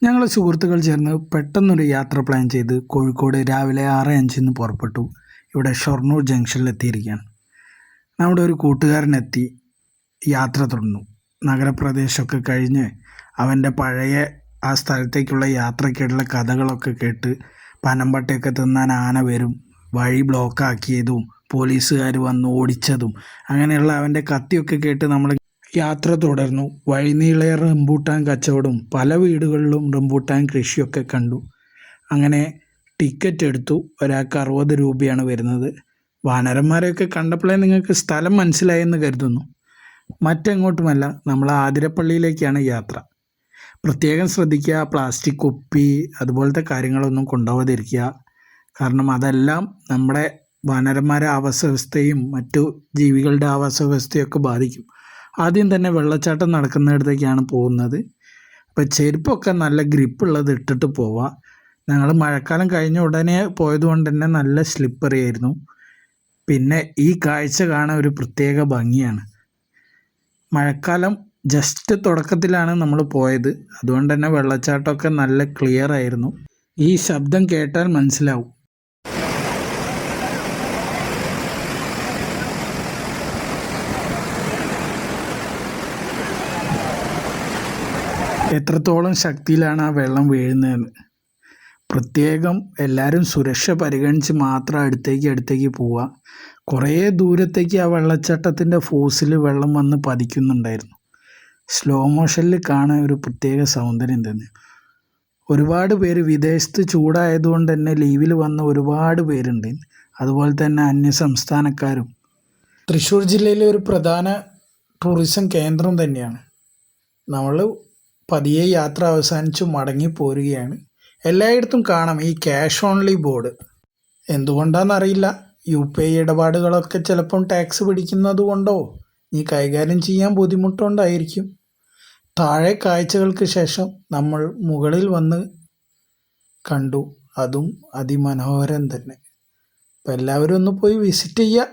ഞങ്ങൾ സുഹൃത്തുക്കൾ ചേർന്ന് പെട്ടെന്നൊരു യാത്ര പ്ലാൻ ചെയ്ത് കോഴിക്കോട് രാവിലെ 6:05 പുറപ്പെട്ടു. ഇവിടെ ഷൊർണൂർ ജംഗ്ഷനിൽ എത്തിയിരിക്കുകയാണ്. നമ്മുടെ ഒരു കൂട്ടുകാരനെത്തി യാത്ര തുടർന്നു. നഗരപ്രദേശമൊക്കെ കഴിഞ്ഞ് അവൻ്റെ പഴയ ആ സ്ഥലത്തേക്കുള്ള യാത്രയ്ക്കുള്ള കഥകളൊക്കെ കേട്ട് പനമ്പട്ടയൊക്കെ തിന്നാൻ ആന വരും, വഴി ബ്ലോക്കാക്കിയതും പോലീസുകാർ വന്ന് ഓടിച്ചതും അങ്ങനെയുള്ള അവൻ്റെ കത്തിയൊക്കെ കേട്ട് നമ്മൾ യാത്ര തുടർന്നു. വഴിനീളെ റംബൂട്ടാൻ കച്ചവടവും പല വീടുകളിലും റംബൂട്ടാൻ കൃഷിയൊക്കെ കണ്ടു. അങ്ങനെ ടിക്കറ്റ് എടുത്തു. ഒരാൾക്ക് 60 രൂപയാണ് വരുന്നത്. വാനരന്മാരെയൊക്കെ കണ്ടപ്പോഴേ നിങ്ങൾക്ക് സ്ഥലം മനസ്സിലായെന്ന് കരുതുന്നു. മറ്റെങ്ങോട്ടുമല്ല, നമ്മൾ ആതിരപ്പള്ളിയിലേക്കാണ് യാത്ര. പ്രത്യേകം ശ്രദ്ധിക്കുക, പ്ലാസ്റ്റിക് കുപ്പി അതുപോലത്തെ കാര്യങ്ങളൊന്നും കൊണ്ടുപോകാതിരിക്കുക. കാരണം അതെല്ലാം നമ്മുടെ വാനരന്മാരെ ആവാസവ്യവസ്ഥയും മറ്റു ജീവികളുടെ ആവാസവ്യവസ്ഥയൊക്കെ ബാധിക്കും. ആദ്യം തന്നെ വെള്ളച്ചാട്ടം നടക്കുന്നിടത്തേക്കാണ് പോകുന്നത്. അപ്പോൾ ചെരുപ്പൊക്കെ നല്ല ഗ്രിപ്പുള്ളത് ഇട്ടിട്ട് പോവുക. ഞങ്ങൾ മഴക്കാലം കഴിഞ്ഞ ഉടനെ പോയതുകൊണ്ട് തന്നെ നല്ല സ്ലിപ്പറി ആയിരുന്നു. പിന്നെ ഈ കാഴ്ച കാണാൻ ഒരു പ്രത്യേക ഭംഗിയാണ്. മഴക്കാലം ജസ്റ്റ് തുടക്കത്തിലാണ് നമ്മൾ പോയത്. അതുകൊണ്ട് തന്നെ വെള്ളച്ചാട്ടമൊക്കെ നല്ല ക്ലിയർ ആയിരുന്നു. ഈ ശബ്ദം കേട്ടാൽ മനസ്സിലാവും. എത്രത്തോളം ശക്തിയിലാണ് ആ വെള്ളം വീഴുന്നതെന്ന്. പ്രത്യേകം എല്ലാവരും സുരക്ഷ പരിഗണിച്ച് മാത്രം അടുത്തേക്ക് പോവുക. കുറേ ദൂരത്തേക്ക് ആ വെള്ളച്ചാട്ടത്തിൻ്റെ ഫോഴ്സിൽ വെള്ളം വന്ന് പതിക്കുന്നുണ്ടായിരുന്നു. സ്ലോ മോഷനിൽ കാണാൻ ഒരു പ്രത്യേക സൗന്ദര്യം തന്നെ. ഒരുപാട് പേര് വിദേശത്ത് ചൂടായതുകൊണ്ട് തന്നെ ലീവിൽ വന്ന ഒരുപാട് പേരുണ്ട്. അതുപോലെ തന്നെ അന്യ സംസ്ഥാനക്കാരും. തൃശ്ശൂർ ജില്ലയിലെ ഒരു പ്രധാന ടൂറിസം കേന്ദ്രം തന്നെയാണ്. നമ്മൾ പതിയെ യാത്ര അവസാനിച്ച് മടങ്ങി പോരുകയാണ്. എല്ലായിടത്തും കാണാം ഈ ക്യാഷ് ഓൺലി ബോർഡ്. എന്തുകൊണ്ടാണെന്നറിയില്ല. UPI ഇടപാടുകളൊക്കെ ചിലപ്പം ടാക്സ് പിടിക്കുന്നത് കൊണ്ടോ ഈ കൈകാര്യം ചെയ്യാൻ ബുദ്ധിമുട്ടുകൊണ്ടായിരിക്കും. താഴെ കാഴ്ചകൾക്ക് ശേഷം നമ്മൾ മുകളിൽ വന്ന് കണ്ടു. അതും അതിമനോഹരം തന്നെ. അപ്പോൾ എല്ലാവരും ഒന്ന് പോയി വിസിറ്റ് ചെയ്യുക.